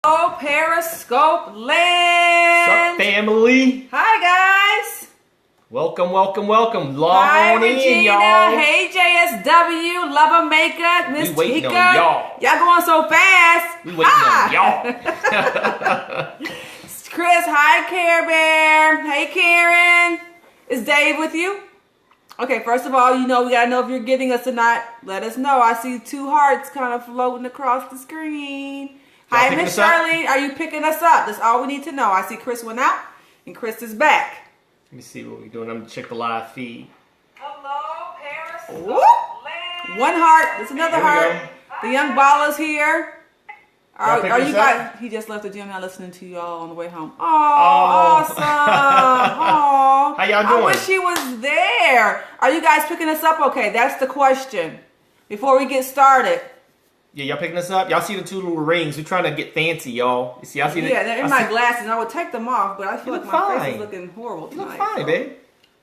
Oh, Periscope land! Sup, family? Hi, guys! Welcome. Log Hi, on Regina. in, y'all. Hey, JSW, Lover Maker, Miss We waiting Tika. on y'all. Y'all going so fast. We waiting on y'all. Chris, hi, Care Bear. Hey, Karen. Is Dave with you? Okay, first of all, we gotta know if you're getting us or not. Let us know. I see two hearts kind of floating across the screen. Hi, Miss Charlene. Are you picking us up? That's all we need to know. I see Chris went out, and Chris is back. Let me see what we're doing. I'm going to check the live feed. Hello, Periscope land. One heart. There's another heart. The young baller's here. Are you guys? He just left the gym. Now listening to y'all on the way home. Oh, awesome. Oh, how y'all doing? I wish he was there. Are you guys picking us up? Okay, that's the question. Before we get started. Yeah, y'all picking us up? Y'all see the two little rings? We're trying to get fancy, y'all. You see? Yeah, they're in my glasses. And I would take them off, but I feel like my face is looking horrible tonight. You look fine, babe.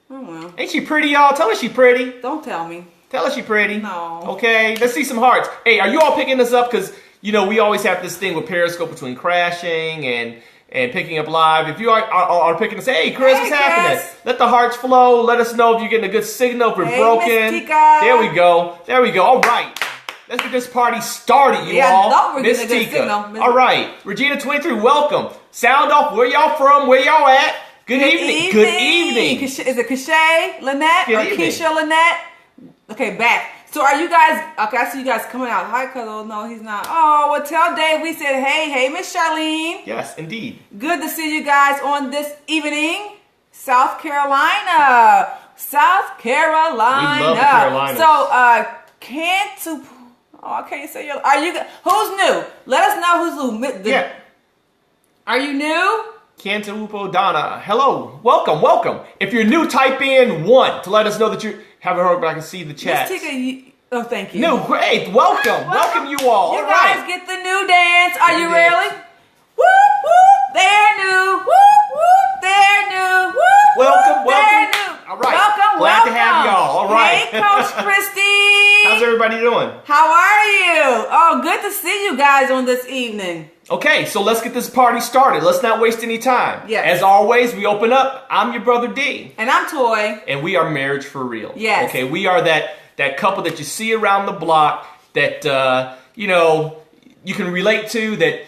Oh, well. Ain't she pretty, y'all? Tell her she pretty. Don't tell me. Tell her she pretty. No. Okay, let's see some hearts. Hey, are you all picking us up? Because, we always have this thing with Periscope between crashing and picking up live. If you are picking us, hey, Chris, what's happening? Let the hearts flow. Let us know if you're getting a good signal, if we're broken. Miss Tika. There we go. All right. Let's get this party started, you all. I thought we were Miss getting a good Tika. signal. All right. Regina 23, welcome. Sound off. Where y'all from? Where y'all at? Good evening. Good evening. Is it Cachet Lynette or Keisha Lynette? Okay, back. So are you guys, okay, I see you guys coming out. Hi, Cuddle. No, he's not. Oh, well, tell Dave we said, hey, Miss Charlene. Yes, indeed. Good to see you guys on this evening. South Carolina. We love the Carolinas. So, I can't say your. Who's new? Let us know who's new. Yeah. Are you new? Cantalupo Donna. Hello. Welcome. If you're new, type in 1 to let us know that you haven't heard, but I can see the chat. Oh, thank you. No, great. Welcome you all. You guys get the new dance. Are you ready? Whoop, whoop. They're new. Whoop, whoop. They're new. Whoop, welcome. They're new. All right. Welcome. Glad to have y'all. All right. Hey, Coach Christy. How's everybody doing? How are you? Oh, good to see you guys on this evening. Okay, so let's get this party started. Let's not waste any time. Yes. As always, we open up. I'm your brother D. And I'm Toy. And we are Marriage for Real. Yes. Okay, we are that couple that you see around the block that, you can relate to, that,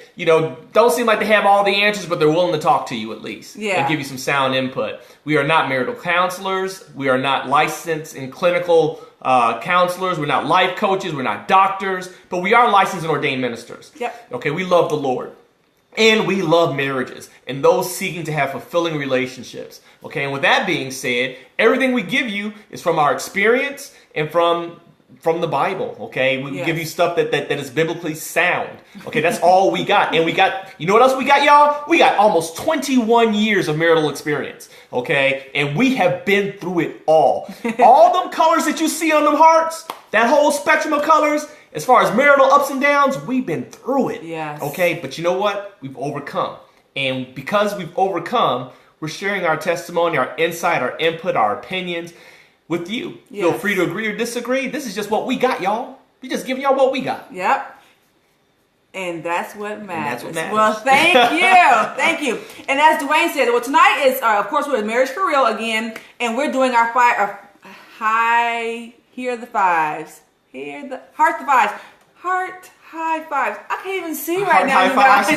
don't seem like they have all the answers, but they're willing to talk to you at least. Yeah. And give you some sound input. We are not marital counselors. We are not licensed in clinical counselors. We're not life coaches. We're not doctors. But we are licensed and ordained ministers. Yep. Okay, we love the Lord. And we love marriages and those seeking to have fulfilling relationships. Okay, and with that being said, everything we give you is from our experience and from the Bible. Okay, we give you stuff that is biblically sound. Okay, that's all we got. And we got, you know what else we got, y'all? We got almost 21 years of marital experience. Okay, and we have been through it all. All them colors that you see on them hearts, that whole spectrum of colors, as far as marital ups and downs, we've been through it. Yes. Okay, but you know what? We've overcome. And because we've overcome, we're sharing our testimony, our insight, our input, our opinions with you. Yes. Feel free to agree or disagree. This is just what we got, y'all. We're just giving y'all what we got. Yep. And that's what matters. Well, thank you. Thank you. And as Dwayne said, well, tonight is, of course, we're at Marriage for Real again, and we're doing our hear the fives. Heart the fives. Heart high fives. I can't even see right now, you guys.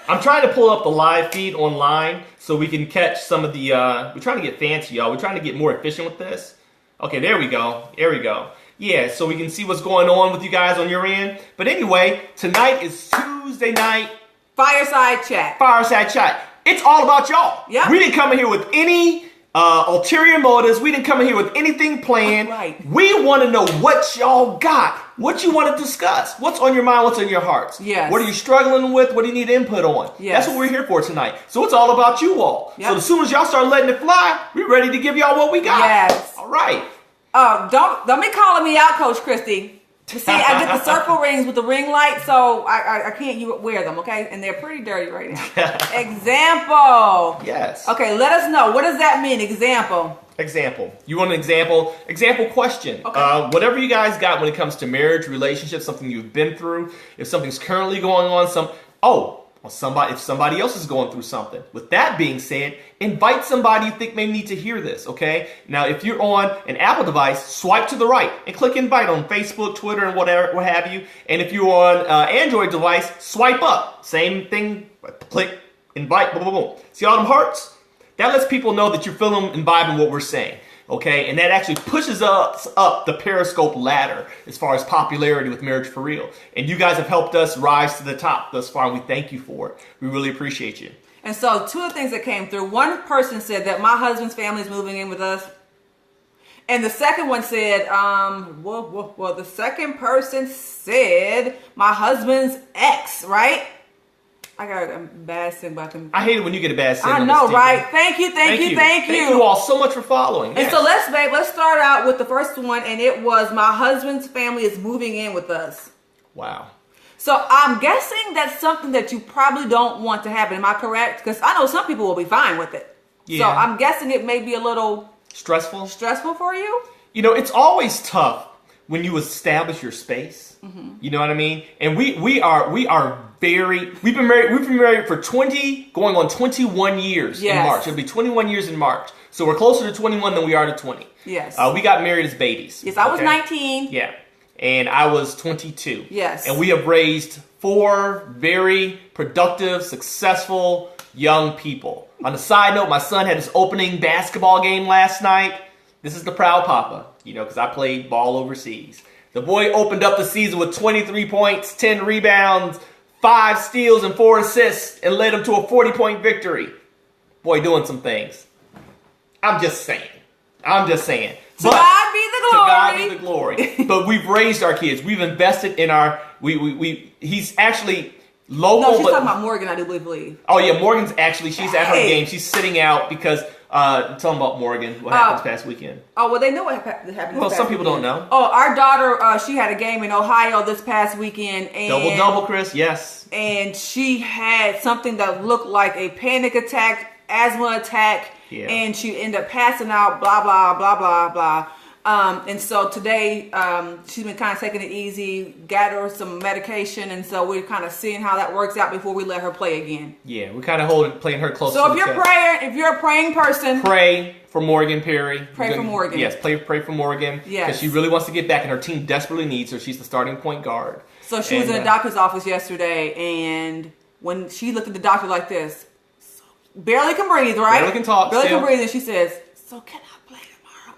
I'm trying to pull up the live feed online so we can catch some of the, we're trying to get fancy, y'all. We're trying to get more efficient with this. Okay, there we go. Yeah, so we can see what's going on with you guys on your end. But anyway, tonight is Tuesday night. Fireside chat. It's all about y'all. Yep. We didn't come in here with any ulterior motives. We didn't come in here with anything planned. Right. We want to know what y'all got. What you want to discuss. What's on your mind? What's on your hearts? Yes. What are you struggling with? What do you need input on? Yes. That's what we're here for tonight. So it's all about you all. Yep. So as soon as y'all start letting it fly, we're ready to give y'all what we got. Yes. All right. Don't be calling me out, Coach Christy. See, I get the circle rings with the ring light, so I can't wear them, okay? And they're pretty dirty right now. Example. Yes. Okay, let us know. What does that mean, example? Example. You want an example? Example question. Okay. Whatever you guys got when it comes to marriage, relationships, something you've been through, if something's currently going on, Oh, well, if somebody else is going through something. With that being said, invite somebody you think may need to hear this, okay? Now, if you're on an Apple device, swipe to the right and click invite on Facebook, Twitter, and what have you. And if you're on an Android device, swipe up. Same thing, click invite, boom, boom, boom. See all them hearts? That lets people know that you're feeling and vibing what we're saying. Okay, and that actually pushes us up the Periscope ladder as far as popularity with Marriage for Real. And you guys have helped us rise to the top thus far, and we thank you for it. We really appreciate you. And so 2 of the things that came through, one person said that my husband's family is moving in with us. And the second one said, the second person said my husband's ex, right? I got a bad signal. I hate it when you get a bad signal. I know, right? Thank you. Thank you all so much for following. And so let's start out with the first one, and it was my husband's family is moving in with us. Wow. So I'm guessing that's something that you probably don't want to happen. Am I correct? Because I know some people will be fine with it. Yeah. So I'm guessing it may be a little stressful for you. You know, it's always tough when you establish your space. Mm-hmm. You know what I mean? And we've been married for going on 21 years in March. It'll be 21 years in March. So we're closer to 21 than we are to 20. Yes. We got married as babies. Yes, I was 19. Yeah. And I was 22. Yes. And we have raised 4 very productive, successful young people. On a side note, my son had his opening basketball game last night. This is the proud papa, because I played ball overseas. The boy opened up the season with 23 points, 10 rebounds, 5 steals, and 4 assists, and led him to a 40-point victory. Boy, doing some things. I'm just saying. To God be the glory. To God be the glory. But we've raised our kids. We've invested in our. He's actually local. No, she's talking about Morgan, I do believe. Oh yeah, Morgan's actually. She's at her game. She's sitting out because. Tell them about Morgan. What happened this past weekend? Oh, well, they know what happened. Well, some people don't know. Oh, our daughter, she had a game in Ohio this past weekend. And double, Chris. Yes. And she had something that looked like a panic attack, asthma attack. Yeah. And she ended up passing out, blah, blah, blah, blah, blah. And so today, she's been kind of taking it easy, got her some medication, and so we're kind of seeing how that works out before we let her play again. Yeah, we're kind of playing her close. So if you're a praying person, pray for Morgan Perry. Pray for Morgan. Yes, pray for Morgan. Yes, because she really wants to get back, and her team desperately needs her. She's the starting point guard. So she was in the doctor's office yesterday, and when she looked at the doctor like this, barely can breathe, right? Barely can talk. Barely can breathe, and she says, "So can I?"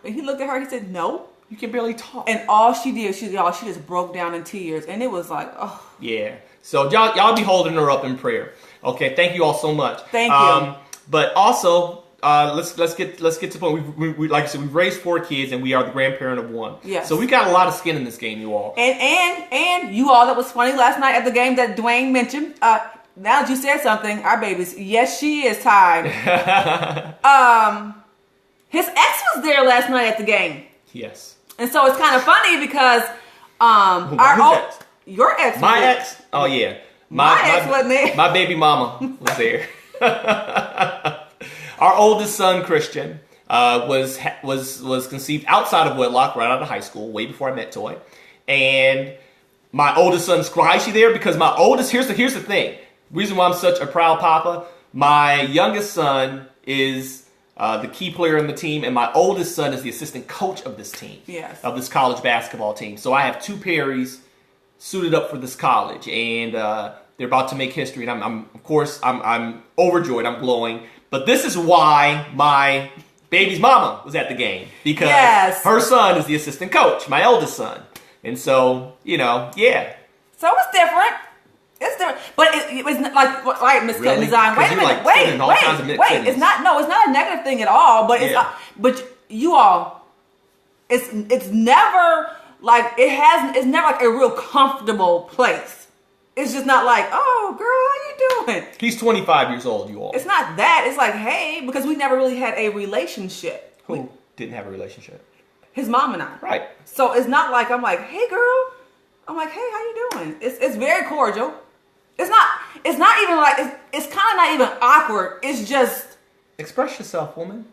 And he looked at her, he said, "No. You can barely talk." And all she did, she just broke down in tears. And it was like, oh. Yeah. So y'all be holding her up in prayer. Okay, thank you all so much. Thank you. But also, let's get to the point. We like I said, we've raised 4 kids and we are the grandparent of 1. Yes. So we got a lot of skin in this game, you all. And you all, that was funny last night at the game that Dwayne mentioned. Now that you said something, our babies, yes, she is tied. His ex was there last night at the game. Yes. And so it's kind of funny because your ex. My ex? Oh yeah. My ex wasn't there. My baby mama was there. Our oldest son, Christian, was conceived outside of wedlock, right out of high school, way before I met Toy. And my oldest son's why is she there? Because my oldest, here's the thing. Reason why I'm such a proud papa, my youngest son is the key player on the team, and my oldest son is the assistant coach of this team, of this college basketball team. So I have 2 Perrys suited up for this college, and they're about to make history. And I'm overjoyed. I'm glowing. But this is why my baby's mama was at the game, because her son is the assistant coach, my eldest son, and so yeah. So it's different. It's different, but it's not like right, Miss really? Design. Wait a minute, wait. It's not a negative thing at all. But but you all, it's never like it's never like a real comfortable place. It's just not like, oh girl, how you doing? He's 25 years old, you all. It's not that. It's like, hey, because we never really had a relationship. Who didn't have a relationship? His mom and I. Right. So it's not like I'm like, hey girl. I'm like, hey, how you doing? It's very cordial. It's not even like, it's kind of not even awkward. It's just. Express yourself, woman.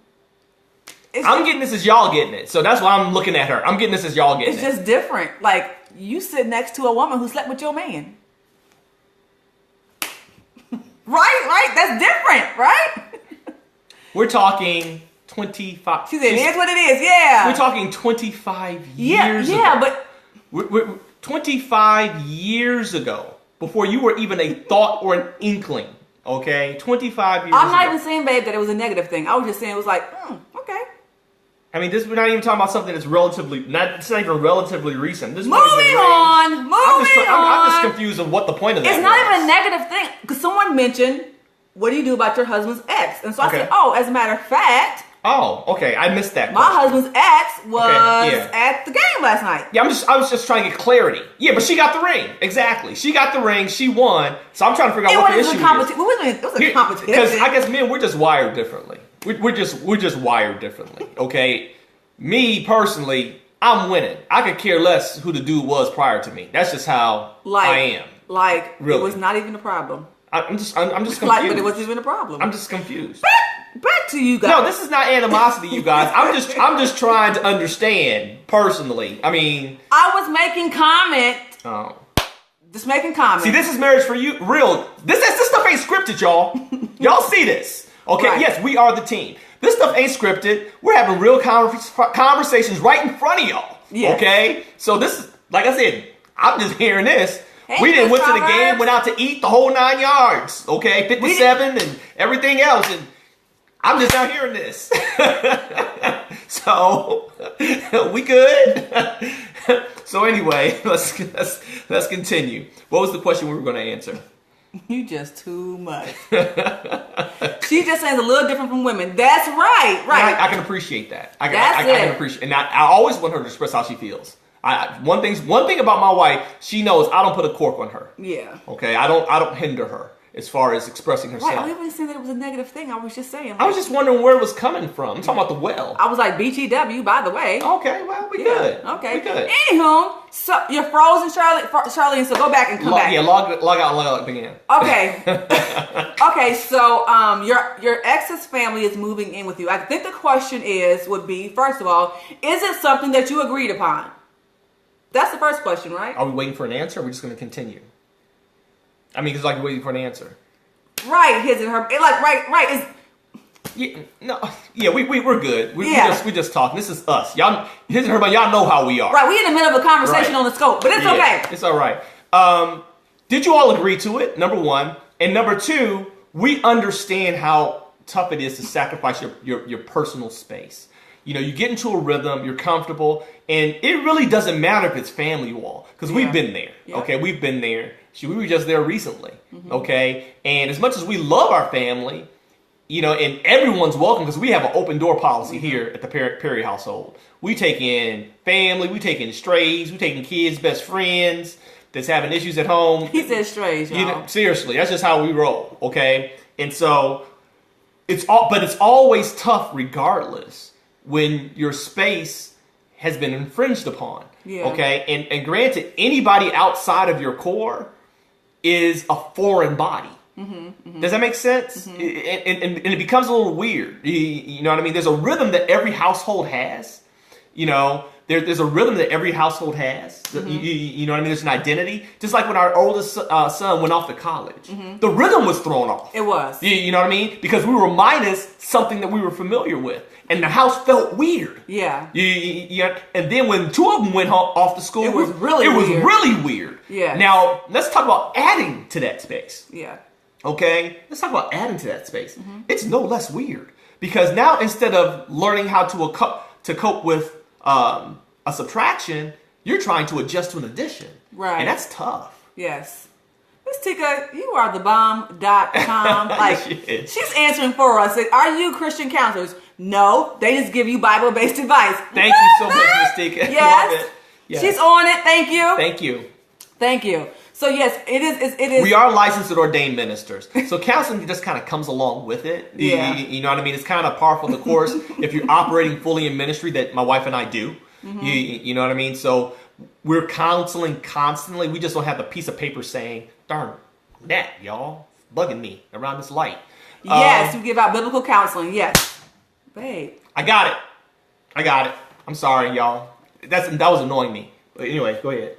I'm getting this as y'all getting it. So that's why I'm looking at her. I'm getting this as y'all getting it. It's just different. Like, you sit next to a woman who slept with your man. right? That's different, right? We're talking 25. She said, it is what it is, yeah. We're talking 25 yeah, years ago. Yeah, but... We're 25 years ago, before you were even a thought or an inkling, okay? 25 years ago. I'm not even saying, babe, that it was a negative thing. I was just saying it was like, okay. I mean, we're not even talking about something that's it's not even relatively recent. Moving on. I'm just confused of what the point of that It's not even a negative thing. Because someone mentioned, what do you do about your husband's ex? And so I said, as a matter of fact. Oh, okay. I missed that. My husband's ex was at the game last night. Yeah, I was just trying to get clarity. Yeah, but she got the ring. Exactly. She got the ring. She won. So I'm trying to figure out what the issue is. It was a competition. Because I guess men, we're just wired differently. We're just wired differently. Okay? Me, personally, I'm winning. I could care less who the dude was prior to me. That's just how I am. Really. It was not even a problem. I'm just confused. But it wasn't even a problem. I'm just confused. Back to you guys. No, this is not animosity, you guys. I'm just trying to understand personally. I mean, I was making comment. Oh. Just making comments. See, this is marriage for you. Real. This stuff ain't scripted, y'all. Y'all see this. Okay, right. Yes, we are the team. This stuff ain't scripted. We're having real conversations right in front of y'all. Yes. Okay? So this is, like I said, I'm just hearing this. Hey, we didn't went to the game, went out to eat the whole 9 yards. Okay? 57 and everything else. And I'm just not hearing this. So, we good? So anyway, let's continue. What was the question we were going to answer? You just too much. She just saying it's a little different from women. That's right. I can appreciate that. I can appreciate, and I always want her to express how she feels. One thing about my wife, she knows I don't put a cork on her. Yeah. Okay, I don't hinder her as far as expressing herself. Right. I wasn't saying that it was a negative thing. I was just saying. I was just wondering where it was coming from. I'm talking about the well. I was like, BTW, by the way. Okay, well, we good. Okay. We good. Anywho, so you're frozen, Charlene, so go back and come back. Yeah, log out again. Okay. Okay, so your ex's family is moving in with you. I think the question would be, first of all, is it something that you agreed upon? That's the first question, right? Are we waiting for an answer, or are we just going to continue? I mean, it's like waiting for an answer. Right, his and her. Right. We're good. We just talking. This is us. Y'all, his and her, but y'all know how we are. Right, we in the middle of a conversation on the scope, but it's okay. It's all right. Did you all agree to it? Number one, and number two, we understand how tough it is to sacrifice your personal space. You know, you get into a rhythm, you're comfortable, and it really doesn't matter if it's family wall, because we've been there. Yeah. Okay, we've been there. We were just there recently. Mm-hmm. Okay, and as much as we love our family, you know, and everyone's welcome, because we have an open door policy here at the Perry household. We take in family, we take in strays, we take in kids, best friends that's having issues at home. He said strays, y'all. You know, seriously, that's just how we roll. Okay, and so it's always tough regardless when your space has been infringed upon. Yeah. Okay, and granted, anybody outside of your core is a foreign body. Mm-hmm, mm-hmm. Does that make sense? Mm-hmm. And it becomes a little weird. You know what I mean? There's a rhythm that every household has. You know, there's a rhythm that every household has. Mm-hmm. You know what I mean? There's an identity. Just like when our oldest son went off to college. Mm-hmm. The rhythm was thrown off. It was. You know what I mean? Because we were minus something that we were familiar with. And the house felt weird. Yeah. And then when two of them went off to school, it was really weird. Yeah. Now, let's talk about adding to that space. Yeah. Okay? Let's talk about adding to that space. Mm-hmm. It's no less weird. Because now, instead of learning how to cope with a subtraction, you're trying to adjust to an addition. Right. And that's tough. Yes. Miss Tika, you are the bomb.com. Like, she's answering for us. Are you Christian counselors? No, they just give you Bible-based advice. Thank you so much, Miss Tika. Yes. Love it. Yes. She's on it. Thank you. Thank you. Thank you. So yes, it is. We are licensed and ordained ministers. So counseling just kind of comes along with it. Yeah. You know what I mean? It's kind of par for the course if you're operating fully in ministry, that my wife and I do. Mm-hmm. You know what I mean? So we're counseling constantly. We just don't have a piece of paper saying, darn that, y'all, bugging me around this light. Yes, we give out biblical counseling. Yes. Babe. I got it. I'm sorry, y'all. That was annoying me. But anyway, go ahead.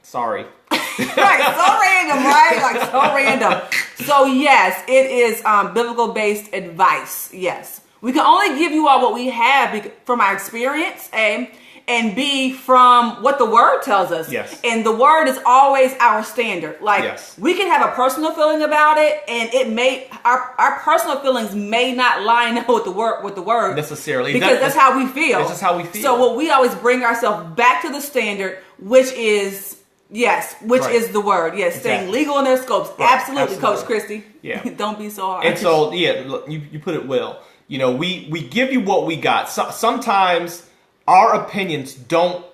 Sorry. Right, sorry in the right? Like so random. So yes, it is biblical-based advice. Yes. We can only give you all what we have from our experience, A, and B, from what the word tells us. Yes. And the word is always our standard. Like, yes. we can have a personal feeling about it, and it may, our personal feelings may not line up with the word necessarily. Because that's how we feel. That's just how we feel. So what we always bring ourselves back to the standard, which is, right. is the word. Yes, staying legal in their scopes. Right. Absolutely, Coach Christy. Yeah. Don't be so hard. And so, you put it well. You know, we give you what we got. Sometimes our opinions don't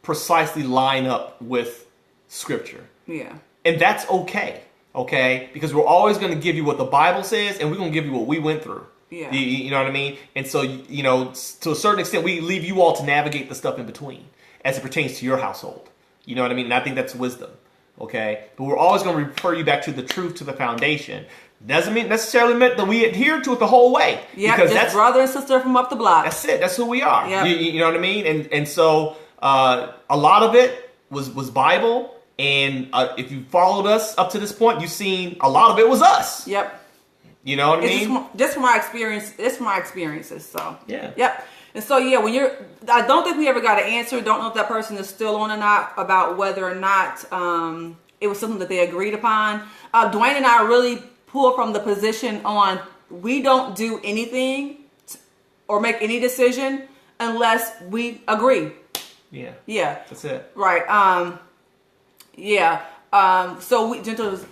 precisely line up with Scripture. Yeah. And that's okay, because we're always going to give you what the Bible says, and we're going to give you what we went through. Yeah. You know what I mean? And so, you know, to a certain extent, we leave you all to navigate the stuff in between as it pertains to your household. You know what I mean? And I think that's wisdom, okay? But we're always going to refer you back to the truth, to the foundation. Doesn't necessarily mean that we adhere to it the whole way. Yeah, because that's brother and sister from up the block. That's it. That's who we are. Yep. You know what I mean? And so a lot of it was Bible. And if you followed us up to this point, you've seen a lot of it was us. Yep. You know what I mean? Just from my experience. It's from my experiences. So yeah. Yep. And so I don't think we ever got an answer. Don't know if that person is still on or not about whether or not it was something that they agreed upon. Dwayne and I really pull from the position on we don't do anything or make any decision unless we agree. Yeah. Yeah. That's it. Right. Yeah. So gentle as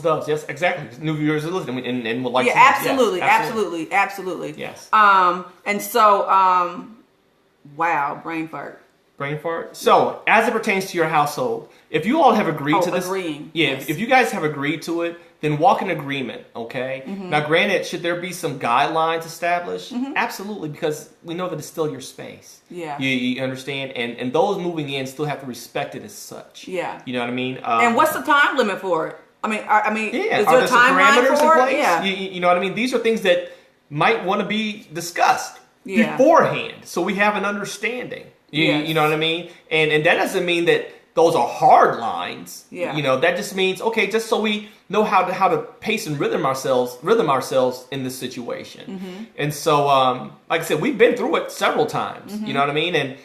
doves. Yes, exactly. New viewers are listening and would like to. Absolutely. Yes, Absolutely. Yes. And so, wow, brain fart. Brain fart. So, as it pertains to your household, if you all have agreed to this, agreeing. Yeah. Yes. If you guys have agreed to it, then walk in agreement. Okay. Mm-hmm. Now, granted, should there be some guidelines established? Mm-hmm. Absolutely, because we know that it's still your space. Yeah. You understand, and those moving in still have to respect it as such. Yeah. You know what I mean? And what's the time limit for it? I mean, yeah. Is Are there a some timeline parameters for in it? place? Yeah. You know what I mean? These are things that might want to be discussed beforehand, so we have an understanding. You know what I mean? And that doesn't mean that those are hard lines. Yeah. You know, that just means, okay, just so we know how to pace and rhythm ourselves in this situation. Mm-hmm. And so, like I said, we've been through it several times. Mm-hmm. You know what I mean? And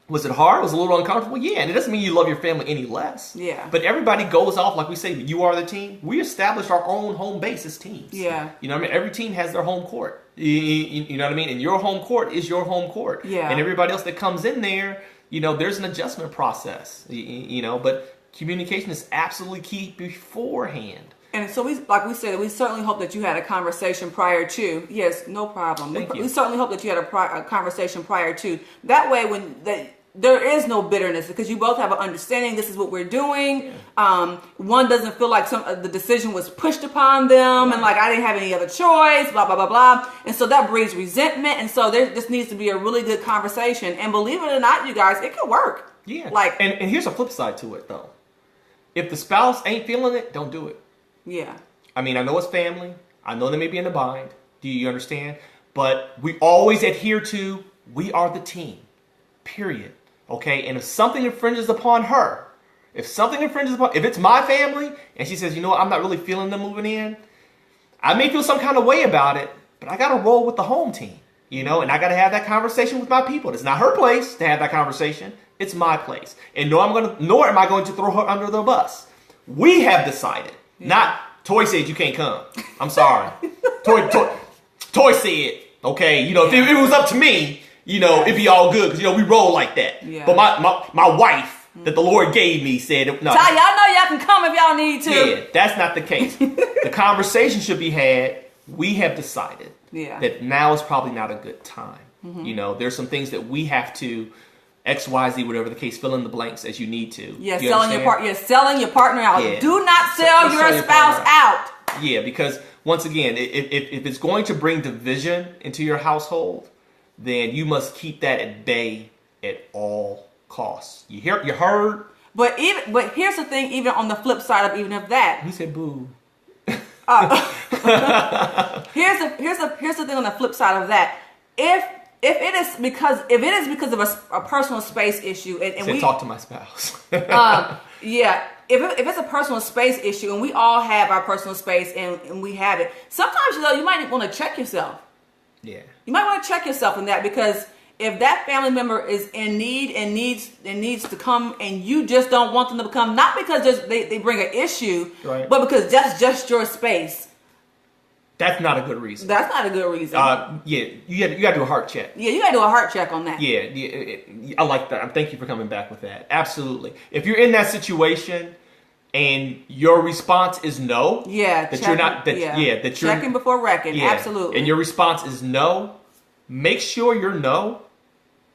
was it hard? Was it a little uncomfortable? Yeah. And it doesn't mean you love your family any less. Yeah. But everybody goes off, like we say, you are the team. We establish our own home base as teams. Yeah. You know what I mean? Every team has their home court. You know what I mean? And your home court is your home court. Yeah. And everybody else that comes in there, you know, there's an adjustment process. You know, but communication is absolutely key beforehand. And so we certainly hope that you had a conversation prior to. Yes, no problem. We certainly hope that you had a conversation prior to. That way, there is no bitterness because you both have an understanding. This is what we're doing. Yeah. One doesn't feel like the decision was pushed upon them, and like I didn't have any other choice. Blah blah blah blah. And so that breeds resentment. And so there just needs to be a really good conversation. And believe it or not, you guys, it could work. Yeah. Like, and here's a flip side to it though. If the spouse ain't feeling it, don't do it. Yeah. I mean, I know it's family. I know they may be in a bind. Do you understand? But we always adhere to, we are the team. Period. Okay? And if something infringes upon her, if it's my family, and she says, you know what, I'm not really feeling them moving in, I may feel some kind of way about it, but I got to roll with the home team. You know, and I got to have that conversation with my people. It's not her place to have that conversation. It's my place. And nor am I going to throw her under the bus. We have decided. Not Toy said you can't come. I'm sorry. Toy said, okay, you know, if it was up to me, you know, it'd be all good because, you know, we roll like that. Yeah. But my wife that the Lord gave me said, no. Y'all know y'all can come if y'all need to. Yeah, that's not the case. The conversation should be had. We have decided that now is probably not a good time. Mm-hmm. You know, there's some things that we have to X, Y, Z, whatever the case, fill in the blanks as you need to. Yeah, selling your partner out. Yeah. Do not sell your spouse out. Yeah, because once again, if it's going to bring division into your household, then you must keep that at bay at all costs. You heard? But here's the thing, even on the flip side of that. He said boo. Here's the thing on the flip side of that. If it is because of a personal space issue, and we talk to my spouse. Yeah, if if it's a personal space issue, and we all have our personal space, and we have it, sometimes you might want to check yourself. Yeah. You might want to check yourself in that, because if that family member is in need and needs to come, and you just don't want them to come, not because they bring an issue, right, but because that's just your space. That's not a good reason. That's not a good reason. Yeah, you got to do a heart check. Yeah, you got to do a heart check on that. Yeah, I like that. Thank you for coming back with that. Absolutely. If you're in that situation and your response is no, that you're checking before wrecking. Yeah, absolutely. And your response is no, make sure your no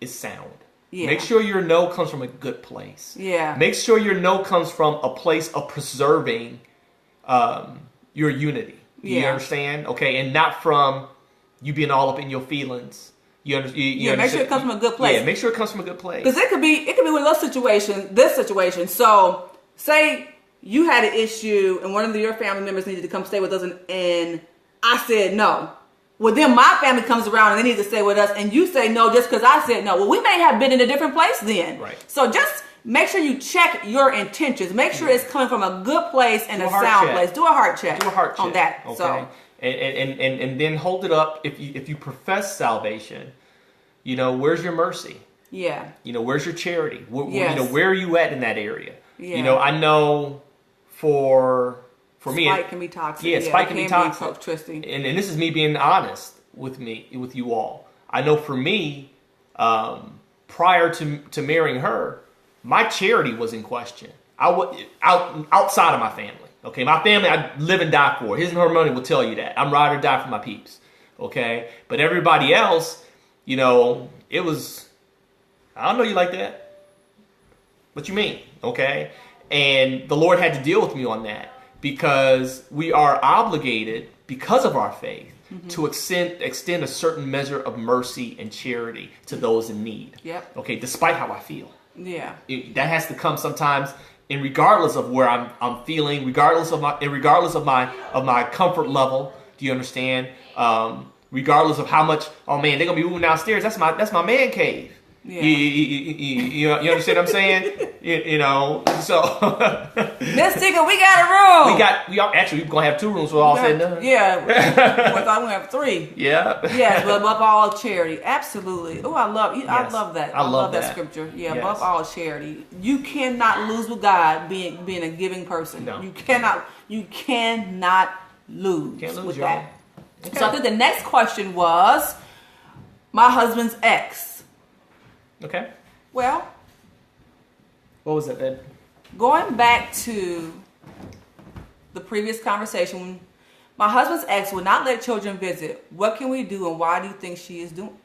is sound. Yeah. Make sure your no comes from a good place. Yeah. Make sure your no comes from a place of preserving your unity. You understand? Okay, and not from you being all up in your feelings. Make sure it comes from a good place. Yeah, make sure it comes from a good place. Because it could be one of those situations. This situation. So, say you had an issue, and one of your family members needed to come stay with us, and I said no. Well, then my family comes around and they need to stay with us, and you say no just because I said no. Well, we may have been in a different place then. Right. So just make sure you check your intentions. Make sure it's coming from a good place and a sound place. Do a heart check. Do a heart check on that. Okay. So and then hold it up. If you profess salvation, where's your mercy? Yeah. Where's your charity? Yes. Where are you at in that area? Yeah. I know for me, spite can be toxic. Yeah, spite can be toxic. Twisting. And this is me being honest with you all. I know for me, prior to marrying her, my charity was in question. I was outside of my family. Okay, my family I live and die for. His and her money will tell you that. I'm ride or die for my peeps. Okay, but everybody else, it was. I don't know you like that. What you mean? Okay, and the Lord had to deal with me on that, because we are obligated, because of our faith, to extend a certain measure of mercy and charity to those in need. Yep. Okay, despite how I feel. Yeah. That has to come sometimes, and regardless of where I'm feeling, regardless of my comfort level. Do you understand? Regardless of how much. Oh man, they're gonna be moving downstairs. That's my man cave. Yeah. You understand what I'm saying? So Miss Tigger, we got a room. We're gonna have 2 rooms for all said and done. Yeah, we thought we have 3. Yeah. Yes, but above all charity, absolutely. Oh, I love you. Yes. I love that. I love that that scripture. Yeah, yes. Above all charity, you cannot lose with God being a giving person. No. You cannot lose with y'all. that. Okay. So I think the next question was my husband's ex. Okay. Well, what was that then? Going back to the previous conversation, my husband's ex will not let children visit. What can we do, and why do you think she is doing?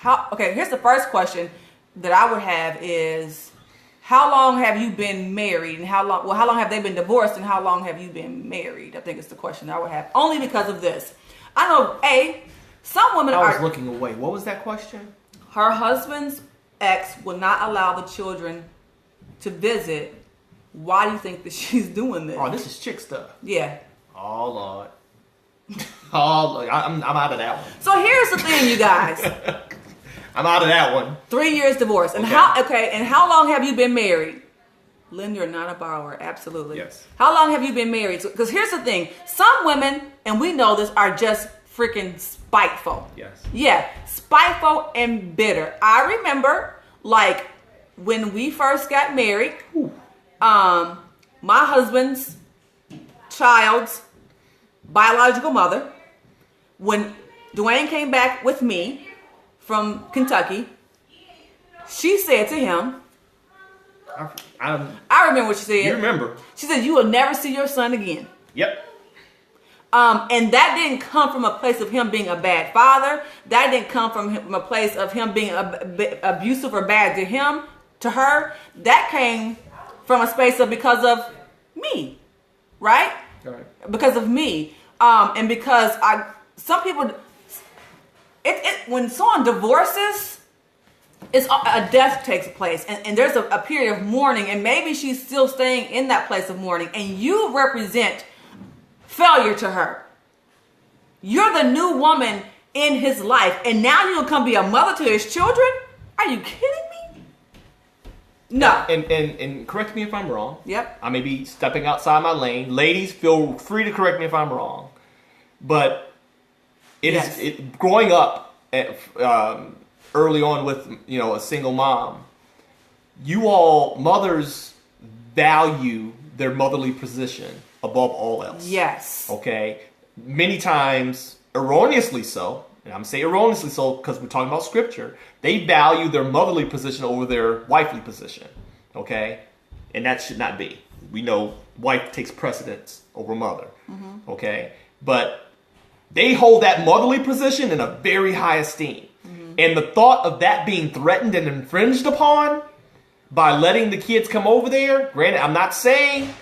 Okay, here's the first question that I would have is, how long have you been married, and how long have they been divorced, and how long have you been married? I think it's the question I would have, only because of this. I know, some women I was looking away. What was that question? Her husband's ex will not allow the children to visit. Why do you think that she's doing this? Oh, this is chick stuff. Yeah. Oh Lord. Oh Lord. I'm out of that one. So here's the thing, you guys. I'm out of that one. 3 years divorce. And how long have you been married? Lender, not a borrower. Absolutely. Yes. How long have you been married? Because here's the thing. Some women, and we know this, are just freaking spiteful. Yes. Yeah. Spiteful and bitter. I remember, when we first got married, my husband's child's biological mother, when Dwayne came back with me from Kentucky, she said to him, I remember what she said. You remember. She said, "You will never see your son again." Yep. And that didn't come from a place of him being a bad father. That didn't come from a place of him being abusive or bad to her. That came from a space of because of me, right? Right. Because of me, and because some people, when someone divorces, it's a death takes place, and there's a period of mourning, and maybe she's still staying in that place of mourning, and you represent failure to her. You're the new woman in his life, and now you'll come be a mother to his children? Are you kidding me? No. And correct me if I'm wrong. Yep. I may be stepping outside my lane. Ladies, feel free to correct me if I'm wrong. But growing up early on with a single mom, you all mothers value their motherly position above all else. Yes. Okay. Many times, erroneously so, and I'm saying erroneously so because we're talking about scripture, they value their motherly position over their wifely position. Okay? And that should not be. We know wife takes precedence over mother. Mm-hmm. Okay? But they hold that motherly position in a very high esteem. Mm-hmm. And the thought of that being threatened and infringed upon by letting the kids come over there, granted, I'm not saying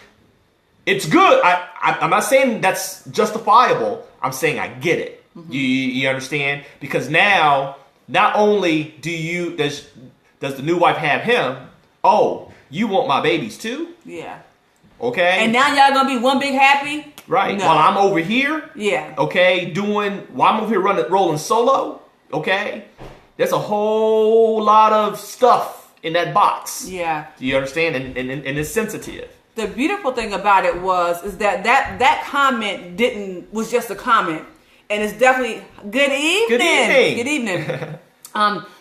it's good. I'm not saying that's justifiable. I'm saying I get it. Mm-hmm. You understand? Because now, not only does the new wife have him, oh, you want my babies too? Yeah. Okay? And now y'all gonna be one big happy? Right. No. While I'm over here, yeah. Okay, while I'm over here rolling solo, okay, there's a whole lot of stuff in that box. Yeah. Do you understand? And it's sensitive. The beautiful thing about it is that comment was just a comment, and it's definitely good evening. Good evening.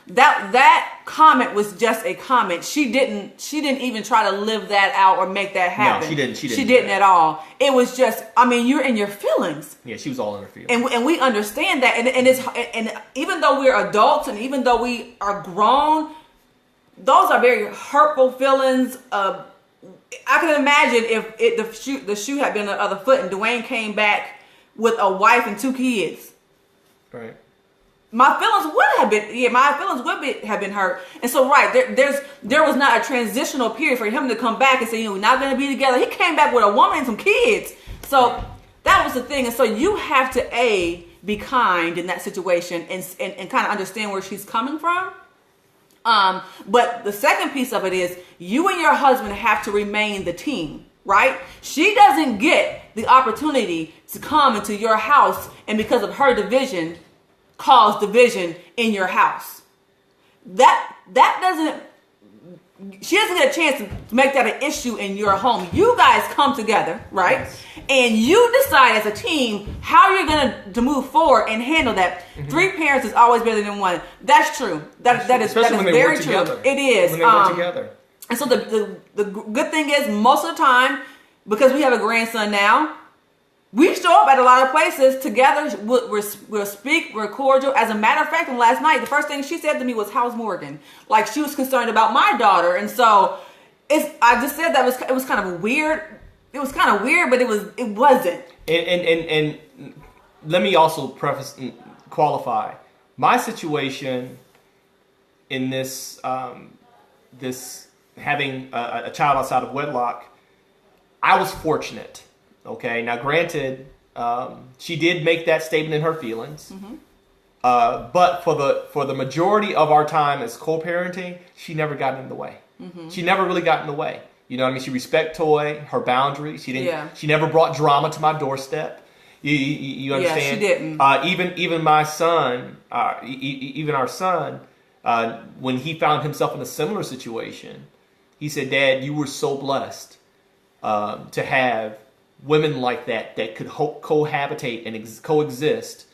That comment was just a comment. She didn't even try to live that out or make that happen. No, she didn't. She didn't at all. It was just, you're in your feelings. Yeah, she was all in her feelings. And we understand that. And even though we're adults and even though we are grown, those are very hurtful feelings. I can imagine if the shoe had been on the other foot and Dwayne came back with a wife and 2 kids. Right. My feelings would have been hurt. And so, right, there was not a transitional period for him to come back and say, we're not going to be together. He came back with a woman and some kids. So that was the thing. And so you have to, be kind in that situation and kind of understand where she's coming from. But the second piece of it is you and your husband have to remain the team, right? She doesn't get the opportunity to come into your house and because of her division, cause division in your house. She doesn't get a chance to make that an issue in your home. You guys come together, right? Yes. And you decide as a team how you're going to move forward and handle that. Mm-hmm. 3 parents is always better than 1. That's true. That is very true. Together. It is. When they work together. And so the good thing is most of the time, because we have a grandson now, we show up at a lot of places together. We'll speak. We're cordial. As a matter of fact, last night, the first thing she said to me was, "How's Morgan?" Like she was concerned about my daughter, and so I just said that it was kind of weird. It was kind of weird, but it wasn't. And let me also qualify my situation in this having a child outside of wedlock. I was fortunate. Okay, now granted, she did make that statement in her feelings, mm-hmm. But for the majority of our time as co-parenting, she never got in the way. Mm-hmm. She never really got in the way. You know what I mean? She respect her boundaries. She didn't. Yeah. She never brought drama to my doorstep. You understand? Yeah, she didn't. Even my son, even our son, when he found himself in a similar situation, he said, "Dad, you were so blessed to have women like that could cohabitate and coexist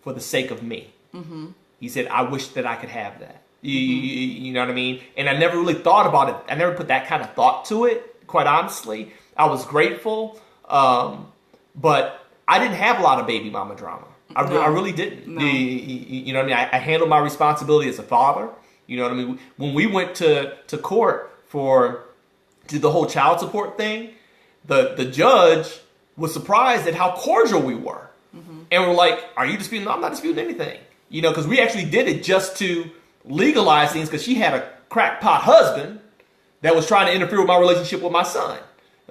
for the sake of me." Mm-hmm. He said, "I wish that I could have that." You know what I mean? And I never really thought about it. I never put that kind of thought to it, quite honestly. I was grateful, but I didn't have a lot of baby mama drama. I really didn't. No. You know what I mean? I handled my responsibility as a father. You know what I mean? When we went to court to the whole child support thing, the judge was surprised at how cordial we were. Mm-hmm. And we're like, "Are you disputing?" "No, I'm not disputing anything." You know, because we actually did it just to legalize things because she had a crackpot husband that was trying to interfere with my relationship with my son.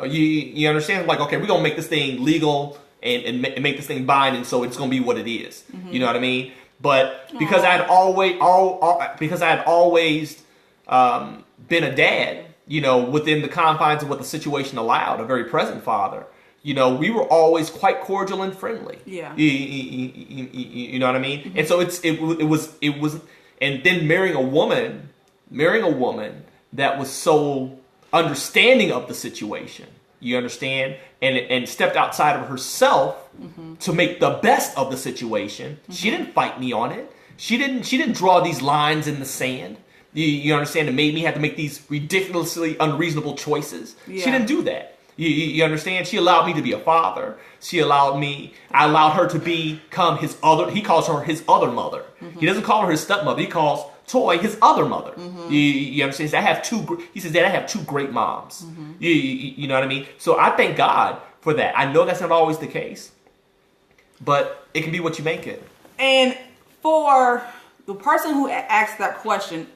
You understand? Like, okay, we're going to make this thing legal and make this thing binding so it's going to be what it is. Mm-hmm. You know what I mean? But because I had always been a dad, you know, within the confines of what the situation allowed, a very present father, you know, we were always quite cordial and friendly. Yeah. You know what I mean? Mm-hmm. And so it was, and then marrying a woman that was so understanding of the situation. You understand? And stepped outside of herself to make the best of the situation. She didn't fight me on it. She didn't draw these lines in the sand. You understand? It made me have to make these ridiculously unreasonable choices. Yeah. She didn't do that. You understand? She allowed me to be a father. I allowed her to become he calls her his other mother. He doesn't call her his stepmother. He calls Toy his other mother. You understand? He says that I have two great moms. You know what I mean? So I thank God for that. I know that's not always the case, but it can be what you make it. And for the person who asked that question,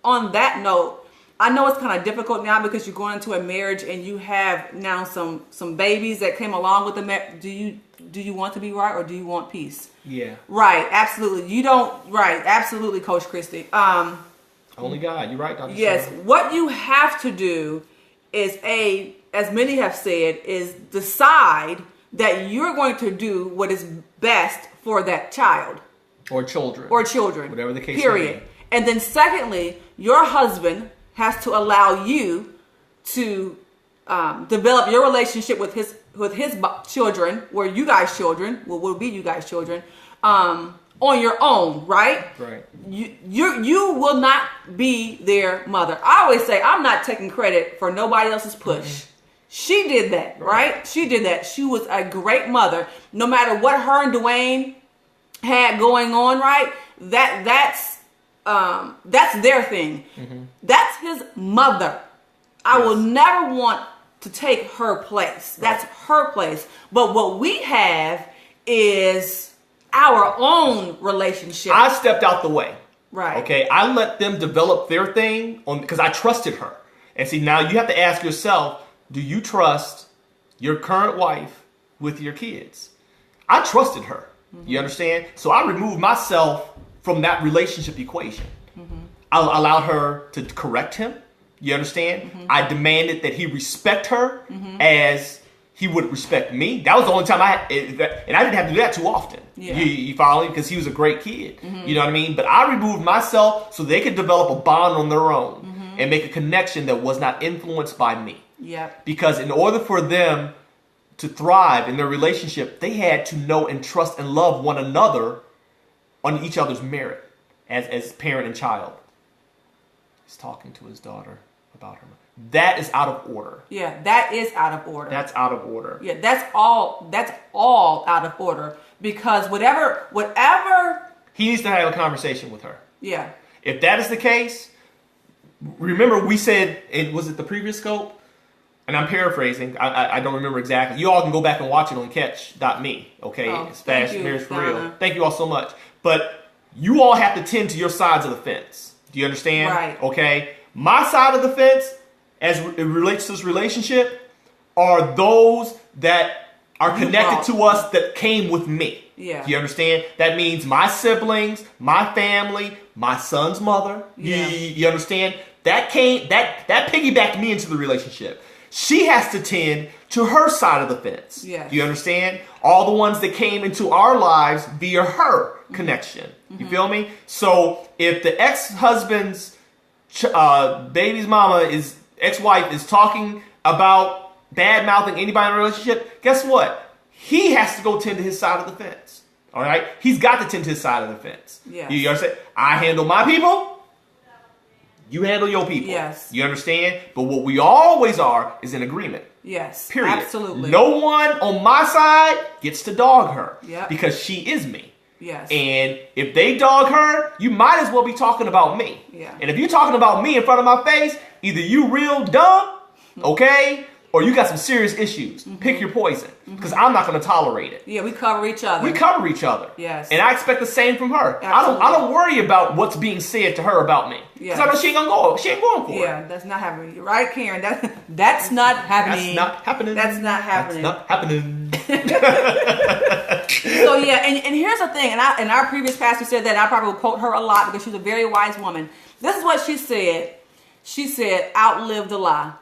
on that note, I know it's kind of difficult now because you're going into a marriage and you have now some babies that came along with the marriage. Do you want to be right or do you want peace? Yeah. Right. Absolutely. You don't. Right. Absolutely, Coach Christie. Only God. You're right, Dr. Yes. Sarah. What you have to do is as many have said, is decide that you're going to do what is best for that child. Or children. Whatever the case period. may be. And then secondly, your husband has to allow you to develop your relationship with his children, will be you guys' children, on your own, right? Right. You will not be their mother. I always say I'm not taking credit for nobody else's push. She did that, right? She did that. She was a great mother. No matter what her and Dwayne had going on, right? That's their thing. That's his mother. I will never want to take her place. That's her place. But what we have is our own relationship. I stepped out the way. Right. Okay. I let them develop their thing because I trusted her. And see, now you have to ask yourself, do you trust your current wife with your kids? I trusted her. You understand? So I removed myself from that relationship equation. I allowed her to correct him. You understand? I demanded that he respect her as he would respect me. That was the only time and I didn't have to do that too often. Yeah. You follow me? Because he was a great kid. You know what I mean? But I removed myself so they could develop a bond on their own and make a connection that was not influenced by me. Yep. Because in order for them to thrive in their relationship, they had to know and trust and love one another on each other's merit as parent and child. He's talking to his daughter about her. That is out of order. Yeah, that is out of order. That's out of order. Yeah, that's all out of order because whatever he needs to have a conversation with her. Yeah. If that is the case, remember we said, was it the previous scope? And I'm paraphrasing. I don't remember exactly. You all can go back and watch it on catch.me. Okay? It's Fast Marriage for Real. Thank you all so much. But you all have to tend to your sides of the fence. Do you understand? Right. Okay? My side of the fence, as it relates to this relationship, are those that are connected to us that came with me. Yeah. Do you understand? That means my siblings, my family, my son's mother. Yeah. You understand? That piggybacked me into the relationship. She has to tend to her side of the fence. Yes. Do you understand? All the ones that came into our lives via her connection. You feel me? So if the ex-husband's baby's ex-wife is talking about bad-mouthing anybody in a relationship, guess what? He has to go tend to his side of the fence. All right? He's got to tend to his side of the fence. Yes. You understand? I handle my people. You handle your people. Yes. You understand? But what we always are is in agreement. Yes. Period. Absolutely. No one on my side gets to dog her. Yep. Because she is me. Yes. And if they dog her, you might as well be talking about me. Yeah. And if you're talking about me in front of my face, either you real dumb, okay, or you got some serious issues. Pick your poison. Because I'm not going to tolerate it. Yeah, we cover each other. We cover each other. Yes. And I expect the same from her. Absolutely. I don't worry about what's being said to her about me. Yes. Because I know she ain't going for it. Yeah, that's not happening. You're right, Karen. That's not happening. That's not happening. That's not happening. That's not happening. So yeah, and here's the thing, and our previous pastor said that, and I probably will quote her a lot because she's a very wise woman. This is what she said. She said, outlive the lie.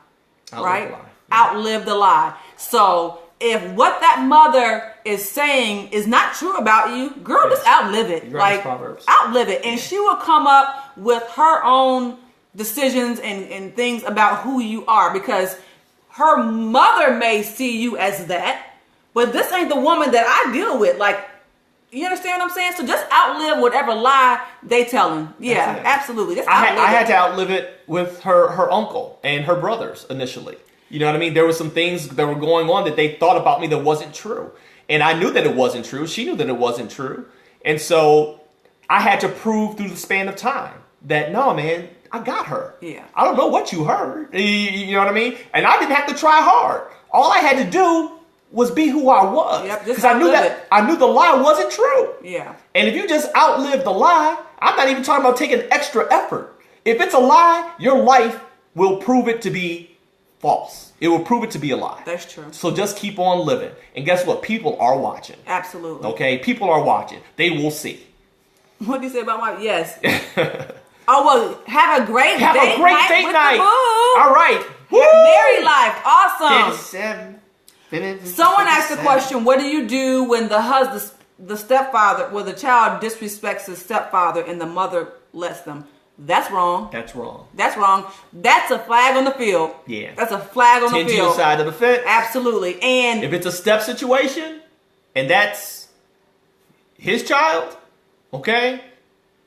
Right? Outlive the lie. So if what that mother is saying is not true about you, girl, just outlive it. Like Proverbs. Outlive it. And she will come up with her own decisions and things about who you are, because her mother may see you as that, but this ain't the woman that I deal with. Like, you understand what I'm saying? So just outlive whatever lie they telling. Yeah, absolutely. Just I had to outlive it with her uncle and her brothers initially. You know what I mean? There were some things that were going on that they thought about me that wasn't true. And I knew that it wasn't true. She knew that it wasn't true. And so I had to prove through the span of time that, no, man, I got her. Yeah. I don't know what you heard. You know what I mean? And I didn't have to try hard. All I had to do was be who I was. Yep, because I knew the lie wasn't true. Yeah. And if you just outlive the lie, I'm not even talking about taking extra effort. If it's a lie, your life will prove it to be false. It will prove it to be a lie. That's true. So just keep on living. And guess what? People are watching. Absolutely. Okay? People are watching. They will see. What do you say about my... Yes. Oh, well, have a great Have date a great night date with night. the boo. All right. Married life. Awesome. 57. Someone asked the question, what do you do when the stepfather, well, the child disrespects his stepfather and the mother lets them? That's wrong. That's wrong. That's wrong. That's a flag on the field. Yeah. That's a flag on the Tend to field. your side of the fence. Absolutely. And if it's a step situation and that's his child, okay,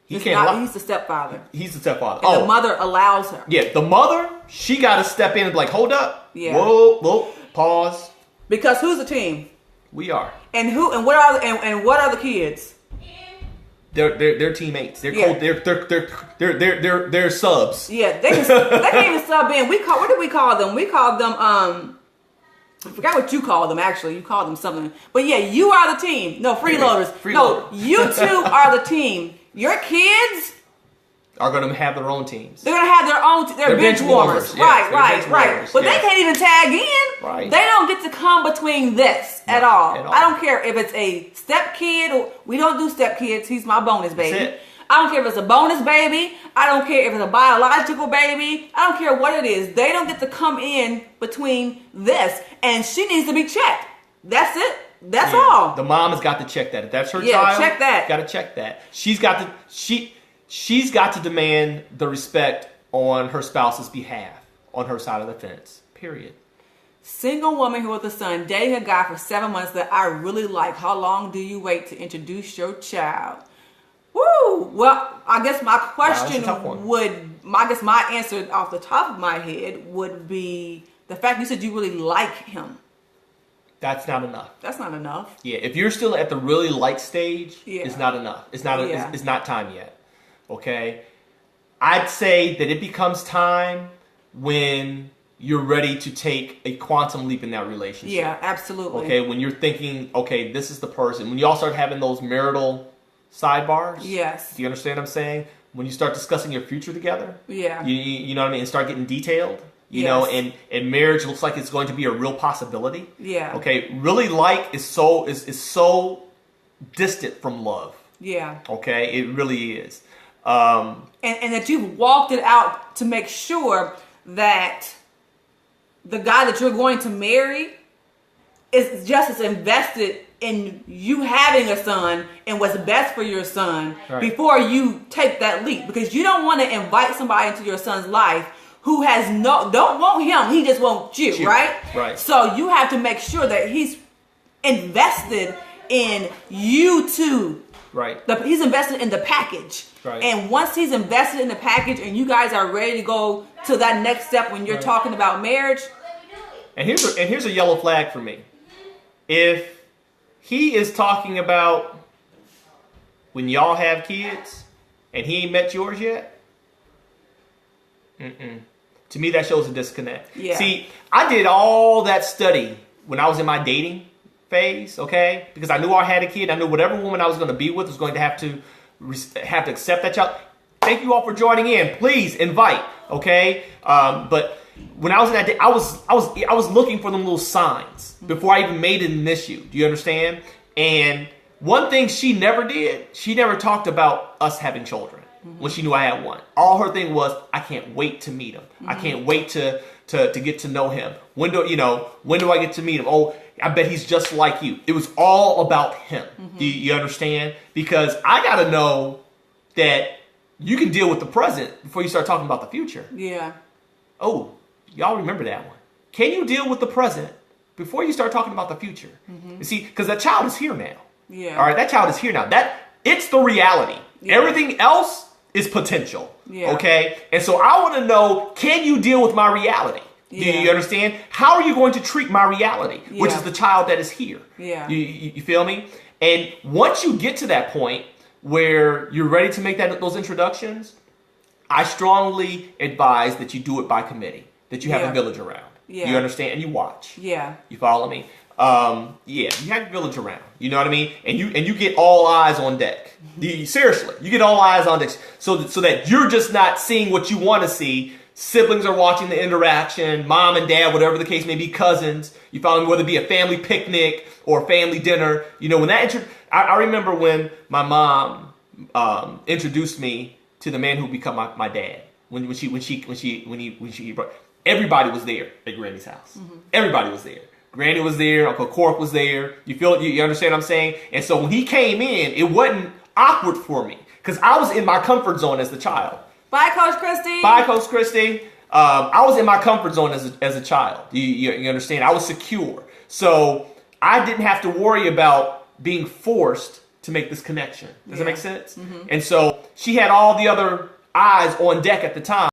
he's the stepfather. He's the stepfather. And the mother allows her. Yeah, the mother, she got to step in and be like, hold up. Yeah. Whoa, pause. Because who's the team? We are. And what are the kids? They're teammates. They're they're subs. Yeah, they can even sub in. What did we call them? We called them I forgot what you called them. Actually, you called them something. But yeah, you are the team. No, freeloaders. No, you two are the team. Your kids are going to have their own teams. They're going to have their own. They're bench warmers. Yes, Right. But they can't even tag in. Right. They don't get to come between this at all. I don't care if it's a step kid or we don't do step kids. He's my bonus baby. That's it. I don't care if it's a bonus baby. I don't care if it's a biological baby. I don't care what it is. They don't get to come in between this. And she needs to be checked. That's it. That's all. The mom has got to check that. If that's her child, yeah, check that. Got to check that. She's got to demand the respect on her spouse's behalf, on her side of the fence. Period. Single woman who with a son, dating a guy for 7 months that I really like. How long do you wait to introduce your child? Woo! Well, I guess my question my answer off the top of my head would be the fact you said you really like him. That's not enough. That's not enough. Yeah, if you're still at the really like stage, it's not enough. It's not time yet. Okay? I'd say that it becomes time when you're ready to take a quantum leap in that relationship. Yeah, absolutely. Okay, when you're thinking, okay, this is the person. When you all start having those marital sidebars. Yes. Do you understand what I'm saying? When you start discussing your future together. Yeah. You know what I mean? And start getting detailed. You know, and marriage looks like it's going to be a real possibility. Yeah. Okay. Really like is so distant from love. Yeah. Okay. It really is. And that you've walked it out to make sure that the guy that you're going to marry is just as invested in you having a son and what's best for your son before you take that leap, because you don't want to invite somebody into your son's life who don't want him, he just wants you, right? Right. So you have to make sure that he's invested in you too. Right. He's invested in the package. Right. And once he's invested in the package and you guys are ready to go to that next step when you're talking about marriage. And here's a yellow flag for me. If he is talking about when y'all have kids and he ain't met yours yet, to me that shows a disconnect. Yeah. See, I did all that study when I was in my dating phase, okay? Because I knew I had a kid. I knew whatever woman I was going to be with was going to have to accept that child. Thank you all for joining in. Please invite, okay? But when I was in that day, I was looking for them little signs before I even made it an issue. Do you understand? And one thing she never did, she never talked about us having children when she knew I had one. All her thing was, I can't wait to meet him. I can't wait to get to know him. When do I get to meet him? Oh, I bet he's just like you. It was all about him. Do you understand? Because I got to know that you can deal with the present before you start talking about the future. Yeah. Oh, y'all remember that one. Can you deal with the present before you start talking about the future? You see, because that child is here now. Yeah. All right, that child is here now. It's the reality. Yeah. Everything else is potential. Yeah. Okay? And so I want to know, can you deal with my reality? Yeah. Do you understand? How are you going to treat my reality, which Yeah. is the child that is here? Yeah. You feel me? And once you get to that point where you're ready to make those introductions, I strongly advise that you do it by committee, that you have Yeah. a village around. Yeah. You understand? And you watch. Yeah. You follow me? You have a village around. You know what I mean? And you get all eyes on deck. Seriously, you get all eyes on deck, so that you're just not seeing what you want to see. Siblings are watching the interaction, mom and dad, whatever the case may be, cousins. You follow me? Whether it be a family picnic or a family dinner. You know, when I remember when my mom introduced me to the man who become my dad. When she everybody was there at Granny's house. Everybody was there. Granny was there. Uncle Cork was there. You understand what I'm saying? And so when he came in, it wasn't awkward for me because I was in my comfort zone as the child. Bye, Coach Christy. Bye, Coach Christy. I was in my comfort zone as a child. You understand? I was secure. So I didn't have to worry about being forced to make this connection. Does that make sense? And so she had all the other eyes on deck at the time.